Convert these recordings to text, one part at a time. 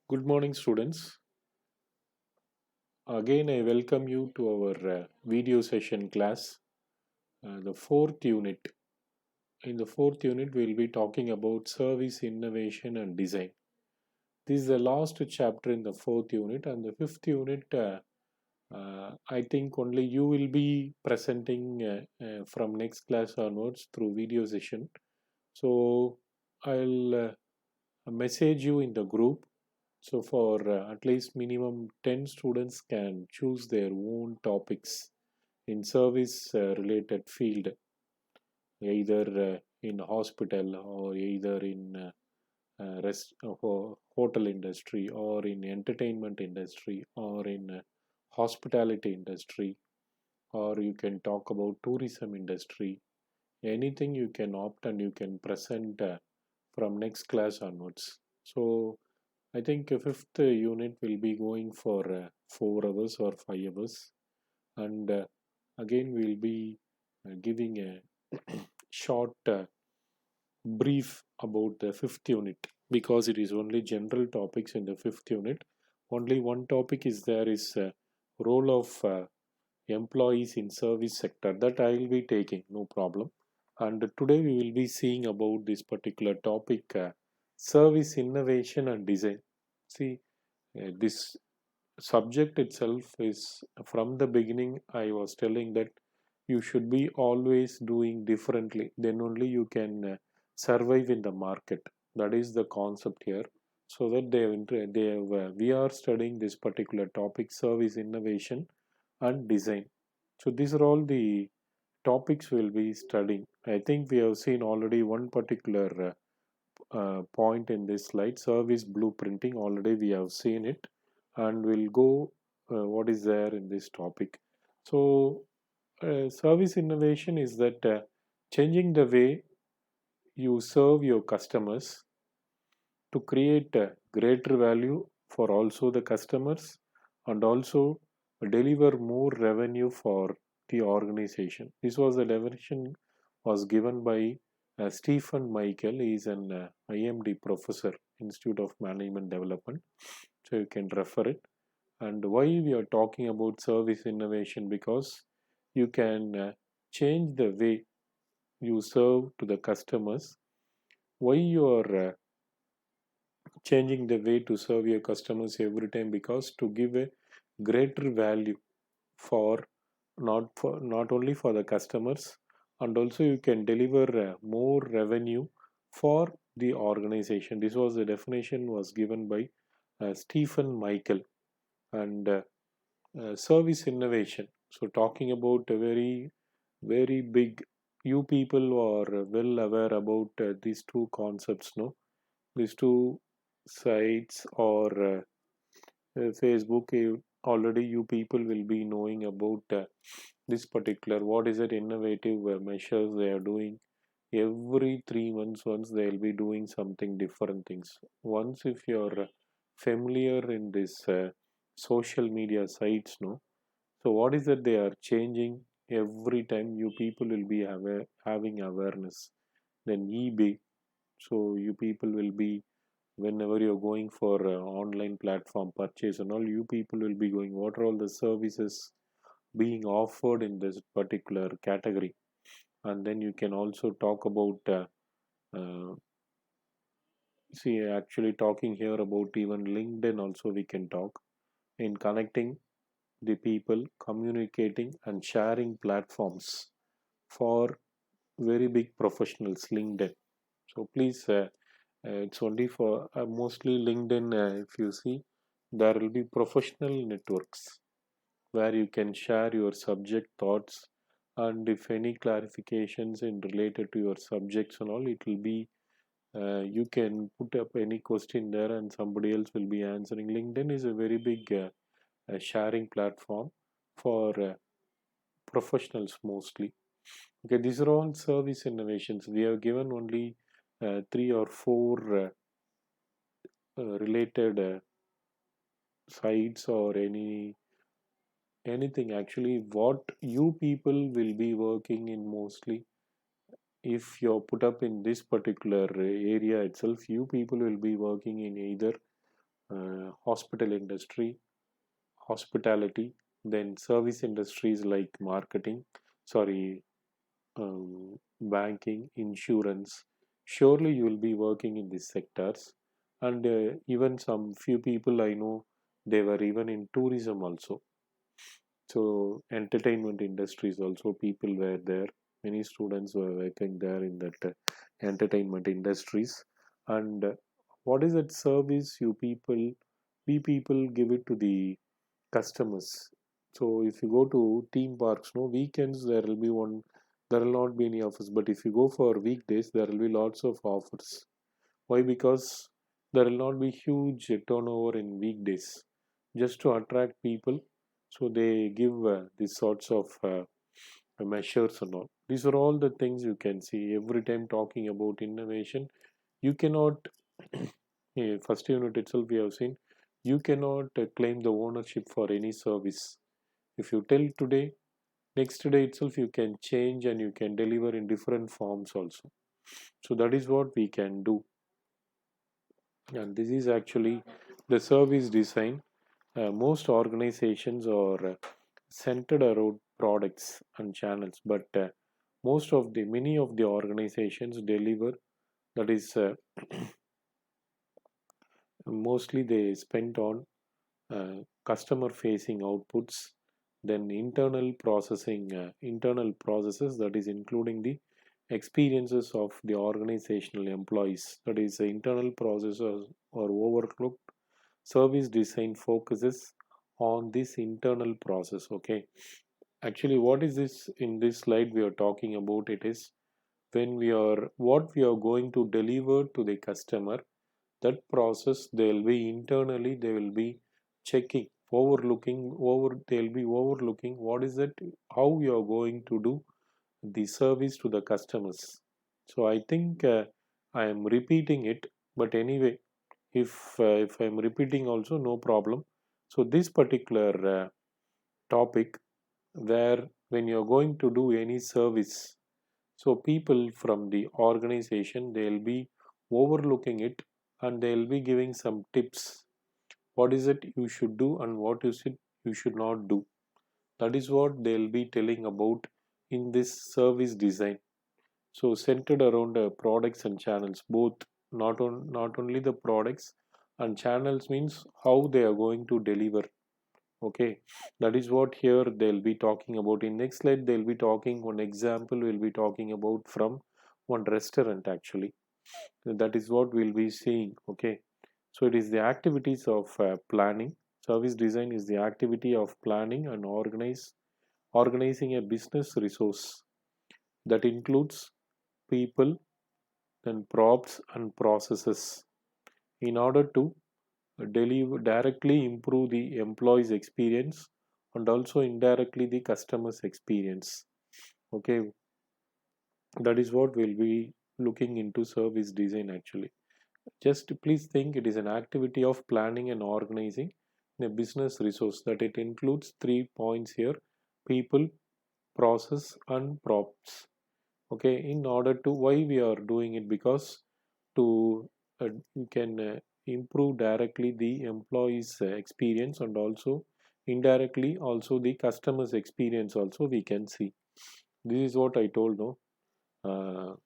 Good morning, students. Again, I welcome you to our video session class, the fourth unit. In the fourth unit, we'll be talking about service innovation and design. This is the last chapter in the fourth unit, and the fifth unit, I think only you will be presenting from next class onwards through video session. So, I'll message you in the group. So for at least minimum 10 students can choose their own topics in service related field, either in hospital or either in hotel industry or in entertainment industry or in hospitality industry, or you can talk about tourism industry. Anything you can opt and you can present from next class onwards. So I think a fifth unit will be going for 4 hours or 5 hours, and again we'll be giving a short brief about the fifth unit because it is only general topics in the fifth unit. Only one topic is there is role of employees in service sector that I will be taking, no problem. And today we will be seeing about this particular topic, service innovation and design. See, this subject itself is from the beginning I was telling that you should be always doing differently, then only you can survive in the market. That is the concept here. So that we are studying this particular topic, service innovation and design. So these are all the topics we'll be studying. I think we have seen already one particular point in this slide, service blueprinting. Already we have seen it, and we'll go what is there in this topic. So service innovation is that changing the way you serve your customers to create greater value for also the customers and also deliver more revenue for the organization. This was the definition was given by Stephen Michael. He is an IMD professor, Institute of Management Development. So you can refer it. And why we are talking about service innovation? Because you can change the way you serve to the customers. Why you are changing the way to serve your customers every time? Because to give a greater value for not only for the customers, and also you can deliver more revenue for the organization. This was the definition was given by Stephen Michael. And service innovation, so talking about a very big, you people are well aware about these two concepts, no? These two sites or Facebook, already you people will be knowing about this particular, what is it, innovative measures they are doing. Every 3 months once they will be doing something different things. Once if you're familiar in this social media sites, no? So what is that they are changing every time? You people will be having awareness. Then eBay, so you people will be, whenever you're going for online platform purchase and all, you people will be going what are all the services being offered in this particular category. And then you can also talk about uh, see, actually talking here about even LinkedIn also we can talk in connecting the people, communicating and sharing platforms for very big professionals, LinkedIn. So please, it's only for mostly LinkedIn. If you see, there will be professional networks where you can share your subject thoughts, and if any clarifications in related to your subjects and all, it will be you can put up any question there and somebody else will be answering. LinkedIn is a very big sharing platform for professionals mostly. Okay, these are all service innovations. We have given only three or four related sites or anything. Actually, what you people will be working in mostly, if you're put up in this particular area itself, you people will be working in either hospital industry, hospitality, then service industries like sorry, banking, insurance. Surely you will be working in these sectors. And even some few people I know, they were even in tourism also. So entertainment industries also, people were there. Many students were working there in that entertainment industries. And what is that service we people give it to the customers. So if you go to theme parks, no weekends there will be one, there will not be any offers. But if you go for weekdays, there will be lots of offers. Why? Because there will not be huge turnover in weekdays. Just to attract people, so they give these sorts of measures and all. These are all the things you can see every time talking about innovation. You cannot, first unit itself we have seen, you cannot claim the ownership for any service. If you tell today, next day itself you can change and you can deliver in different forms also. So that is what we can do. And this is actually the service design. Most organizations are centered around products and channels, but many of the organizations deliver, that is mostly they spend on customer facing outputs, then internal processes, that is including the experiences of the organizational employees, that is the internal processes are overlooked. Service design focuses on this internal process. Okay, actually what is this in this slide we are talking about? It is when we are what we are going to deliver to the customer, that process they will be checking, they'll be overlooking what is it, how we are going to do the service to the customers. So I think I am repeating it, but anyway, if I'm repeating also, no problem. So this particular topic, where when you're going to do any service, so people from the organization, they'll be overlooking it and they'll be giving some tips. What is it you should do and what is it you should not do? That is what they'll be telling about in this service design. So centered around products and channels, both, not only the products and channels, means how they are going to deliver. Okay, that is what here they'll be talking about. In next slide, they'll be talking one example. We'll be talking about from one restaurant actually. That is what we'll be seeing. Okay, so it is the activities of planning. Service design is the activity of planning and organizing a business resource that includes people, then props and processes in order to deliver directly improve the employees experience and also indirectly the customers experience. Okay, that is what we'll be looking into service design actually. Just please think, it is an activity of planning and organizing a business resource, that it includes 3 points here: people, process and props. Okay, in order to, why we are doing it? Because to you can improve directly the employees experience and also indirectly also the customers experience also we can see. This is what I told, no,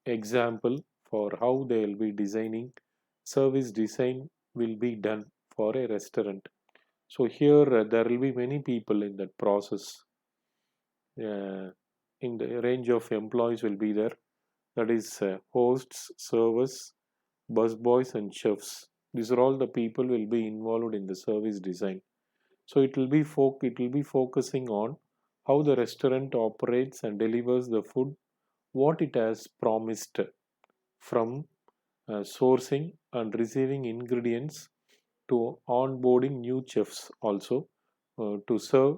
example for how they will be designing. Service design will be done for a restaurant. So here there will be many people in that process. In the range of employees will be there, that is hosts, servers, busboys and chefs. These are all the people will be involved in the service design. So it will be focusing on how the restaurant operates and delivers the food what it has promised, from sourcing and receiving ingredients to onboarding new chefs also, to serve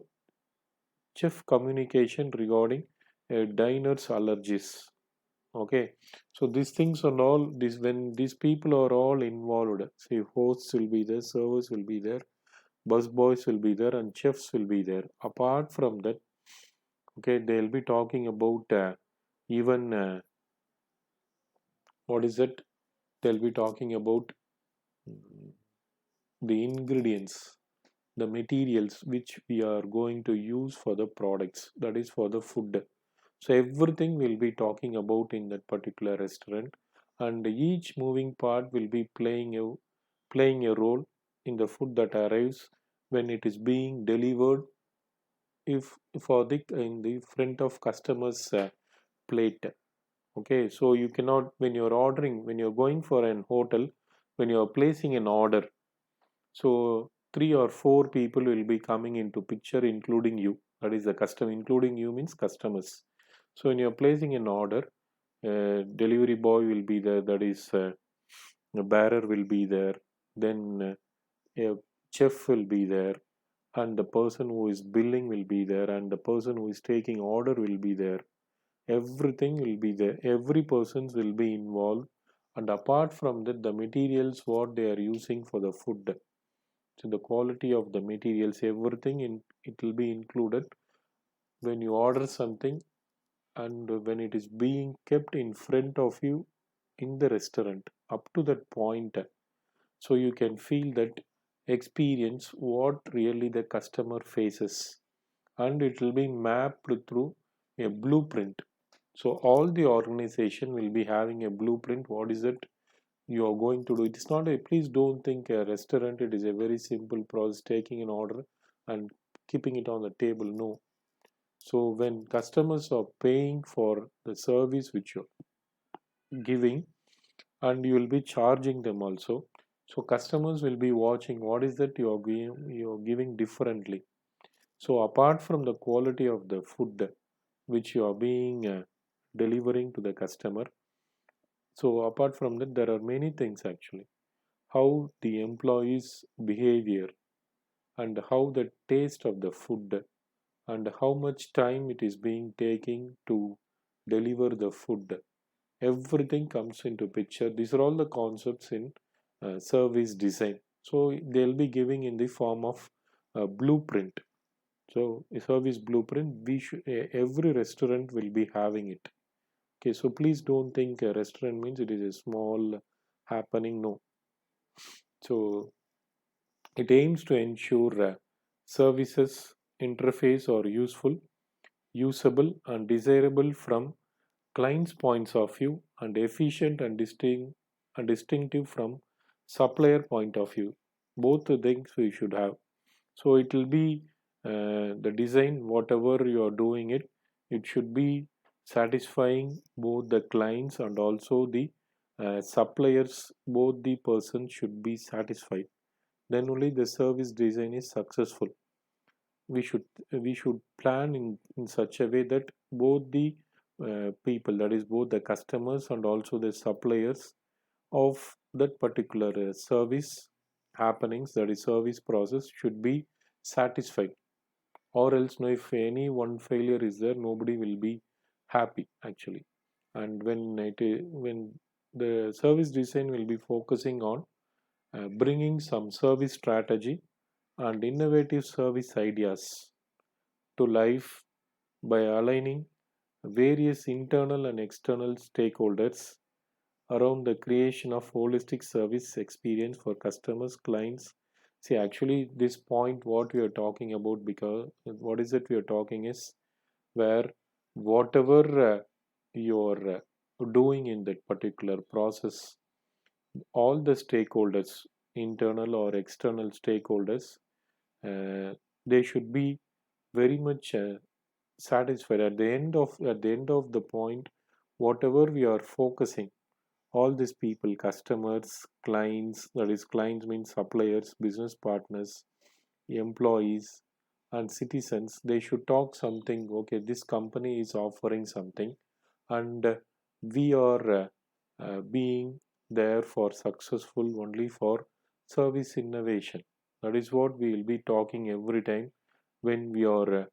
chef communication regarding a diner's allergies. Okay, so these things are all this, when these people are all involved, say hosts will be there, servers will be there, busboys will be there and chefs will be there. Apart from that, okay, they'll be talking about even what is it, they'll be talking about the ingredients, the materials which we are going to use for the products, that is for the food. So everything we'll be talking about in that particular restaurant, and each moving part will be playing a role in the food that arrives when it is being delivered, if for the in the front of customers plate. Okay, so you cannot, when you're ordering, when you're going for an hotel, when you're placing an order, so three or four people will be coming into picture, including you. That is the customer. Including you means customers. So when you're placing an order, delivery boy will be there. That is, a bearer will be there. Then a chef will be there, and the person who is billing will be there, and the person who is taking order will be there. Everything will be there. Every person will be involved. And apart from that, the materials what they are using for the food, so the quality of the materials, everything in it will be included when you order something, and when it is being kept in front of you in the restaurant up to that point, so you can feel that experience what really the customer faces, and it will be mapped through a blueprint. So all the organization will be having a blueprint. What is it you are going to do? It is not a, please don't think a restaurant it is a very simple process, taking an order and keeping it on the table. No. So when customers are paying for the service which you're giving, and you will be charging them also, so customers will be watching what is that you are giving differently. So apart from the quality of the food which you are being delivering to the customer, so apart from that there are many things actually, how the employees behavior, and how the taste of the food, and how much time it is being taking to deliver the food, everything comes into picture. These are all the concepts in service design. So they'll be giving in the form of a blueprint. So a service blueprint, we should, every restaurant will be having it. Okay, so please don't think a restaurant means it is a small happening. No. So it aims to ensure services interface are useful, usable, and desirable from client's points of view, and efficient and distinctive from supplier point of view. Both the things we should have. So it will be the design, whatever you are doing it, it should be satisfying both the clients and also the suppliers. Both the persons should be satisfied. Then only the service design is successful. We should plan in such a way that both the people, that is both the customers and also the suppliers of that particular service happenings, that is service process, should be satisfied. Or else, no, if any one failure is there, nobody will be happy actually. And when the service design will be focusing on bringing some service strategy and innovative service ideas to life by aligning various internal and external stakeholders around the creation of holistic service experience for customers, clients. See, actually, this point, what we are talking about, because what is it we are talking is where whatever you're doing in that particular process, all the stakeholders, internal or external stakeholders, uh, they should be very much satisfied at the end of the point. Whatever we are focusing, all these people, customers, clients, that is clients means suppliers, business partners, employees, and citizens, they should talk something. Okay, this company is offering something, and we are being there for successful only for service innovation. That is what we will be talking every time when we are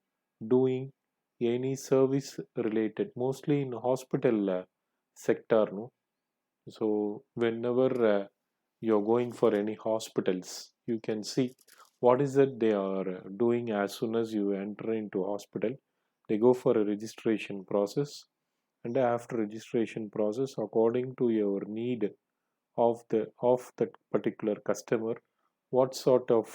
doing any service related, mostly in hospital sector, no. So whenever you're going for any hospitals, you can see what is it they are doing. As soon as you enter into hospital, they go for a registration process, and after registration process, according to your need of that particular customer, what sort of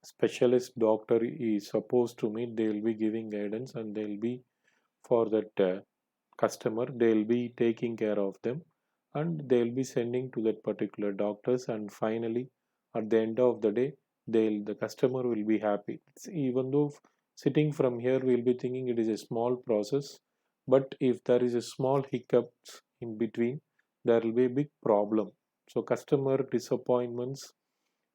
specialist doctor is supposed to meet. They will be giving guidance, and they'll be for that customer, they'll be taking care of them, and they'll be sending to that particular doctors, and finally at the end of the day, the customer will be happy. Even though sitting from here we'll be thinking it is a small process, but if there is a small hiccups in between, there will be a big problem. So customer disappointments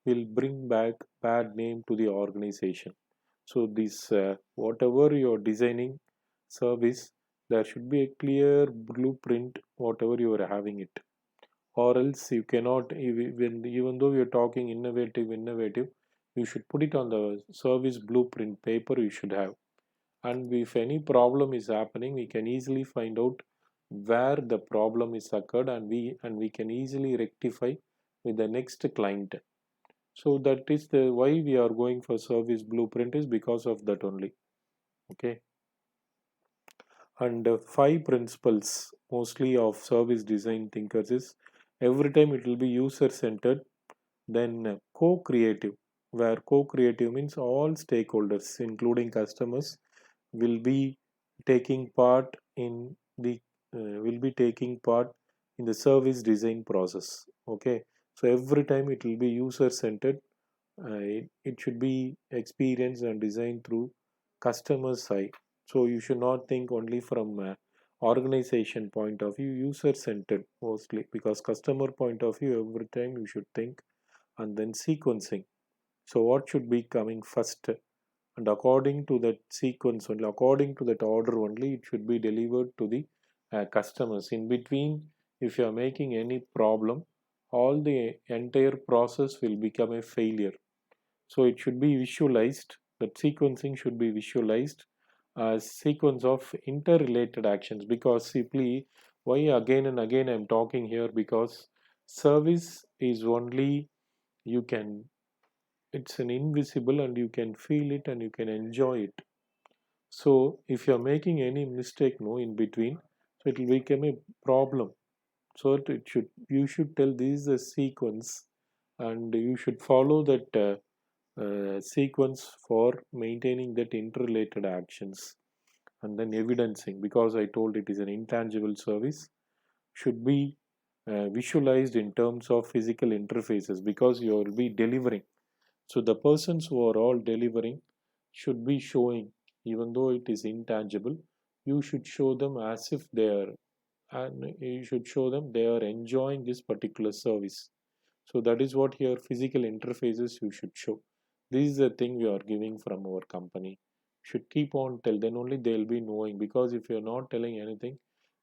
will bring back bad name to the organization. So this whatever you're designing service, there should be a clear blueprint whatever you are having it, or else you cannot even though you're talking innovative, you should put it on the service blueprint paper you should have. And if any problem is happening, we can easily find out where the problem is occurred, and we can easily rectify with the next client. So that is the why we are going for service blueprint, is because of that only. Okay. And five principles mostly of service design thinkers is: every time it will be user centered, then co-creative, where co-creative means all stakeholders including customers will be taking part in the will be taking part in the service design process. Okay, so every time it will be user centered. It should be experienced and designed through customer side. So you should not think only from organization point of view, user centered mostly, because customer point of view every time you should think. And then sequencing, so what should be coming first, and according to that sequence only, according to that order only, it should be delivered to the customers. In between, if you are making any problem, all the entire process will become a failure. So it should be visualized, that sequencing should be visualized as sequence of interrelated actions. Because simply, why again and again I'm talking here, because service is only, you can, it's an invisible, and you can feel it and you can enjoy it. So if you're making any mistake no in between, so it will become a problem. So it should, you should tell this is a sequence, and you should follow that sequence for maintaining that interrelated actions. And then evidencing, because I told it is an intangible service, should be visualized in terms of physical interfaces, because you will be delivering. So the persons who are all delivering should be showing, even though it is intangible, you should show them as if they are, and you should show them they are enjoying this particular service. So that is what here physical interfaces you should show. This is the thing we are giving from our company. Should keep on tell, then only they'll be knowing. Because if you're not telling anything,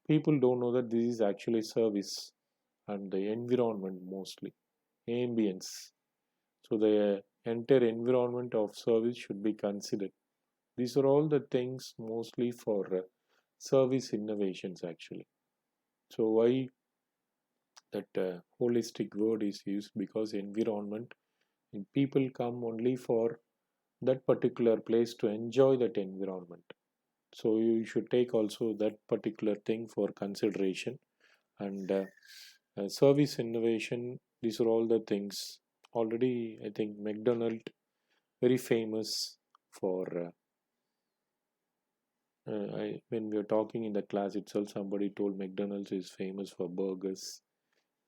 people don't know that this is actually service. And the environment mostly, ambience. So the entire environment of service should be considered. These are all the things mostly for service innovations actually. So why that holistic word is used? Because environment, and people come only for that particular place to enjoy that environment. So you should take also that particular thing for consideration. And service innovation, these are all the things. Already I think McDonald very famous for when we were talking in the class itself, somebody told McDonald's is famous for burgers.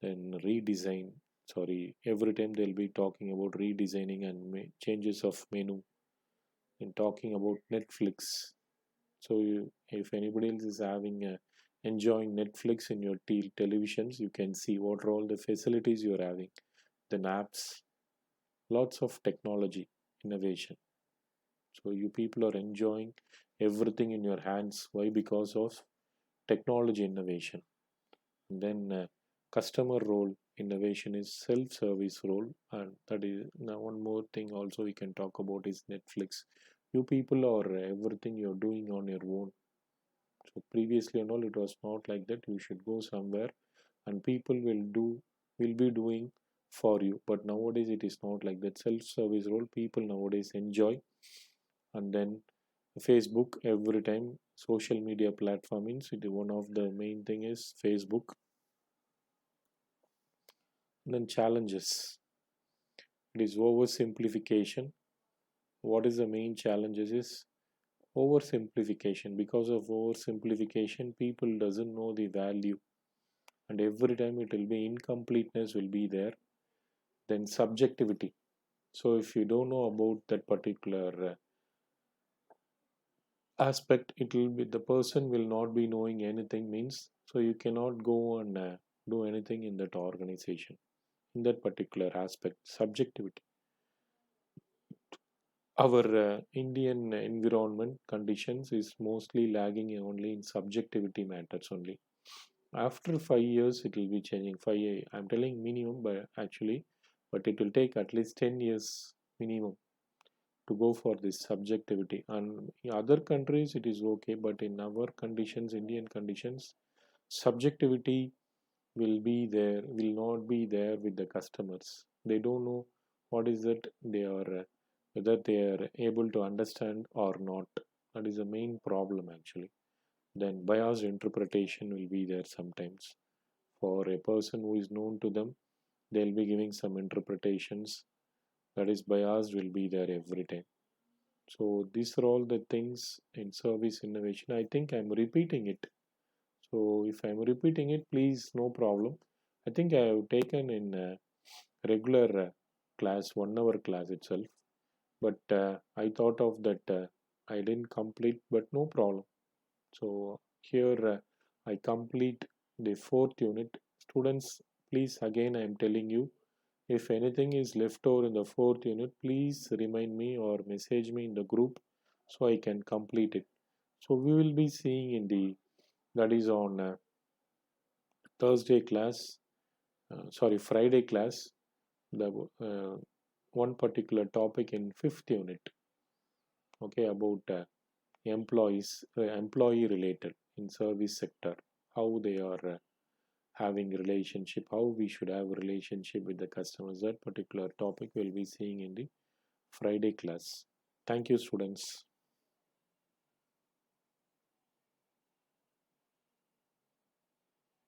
Then redesign, sorry, every time they'll be talking about redesigning and changes of menu, and talking about Netflix. So if anybody else is having enjoying Netflix in your televisions, you can see what are all the facilities you're having, then apps, lots of technology innovation. So you people are enjoying everything in your hands. Why? Because of technology innovation. And then customer role innovation is self-service role, and that is now one more thing also we can talk about is Netflix. You people are everything you're doing on your own. So previously and all, it was not like that. You should go somewhere, and people will be doing for you. But nowadays it is not like that. Self-service role, people nowadays enjoy. And then Facebook, every time social media platform means it, one of the main thing is Facebook. And then challenges. It is oversimplification. What is the main challenges is oversimplification. Because of oversimplification, people doesn't know the value, and every time it will be incompleteness will be there. Then subjectivity. So if you don't know about that particular aspect, it will be the person will not be knowing anything, means so you cannot go and do anything in that organization in that particular aspect. Subjectivity. Our Indian environment conditions is mostly lagging only in subjectivity matters only. After 5 years, it will be changing. I'm telling minimum, but actually, but it will take at least 10 years minimum to go for this subjectivity. And in other countries, it is okay, but in our conditions, Indian conditions, subjectivity will not be there with the customers. They don't know what is it they are, whether they are able to understand or not. That is the main problem actually. Then biased interpretation will be there sometimes. For a person who is known to them, they'll be giving some interpretations that is biased will be there every time. So these are all the things in service innovation. I think I'm repeating it. So if I'm repeating it, please, no problem. I think I have taken in regular class, 1 hour class itself. But I thought of that I didn't complete, but no problem. So here I complete the fourth unit. Students, please, again I am telling you, if anything is left over in the fourth unit, please remind me or message me in the group so I can complete it. So we will be seeing in the that is on Thursday class, Friday class, the one particular topic in fifth unit, okay, about employee related in service sector, how they are having relationship, how we should have a relationship with the customers. That particular topic we'll be seeing in the Friday class. Thank you, students.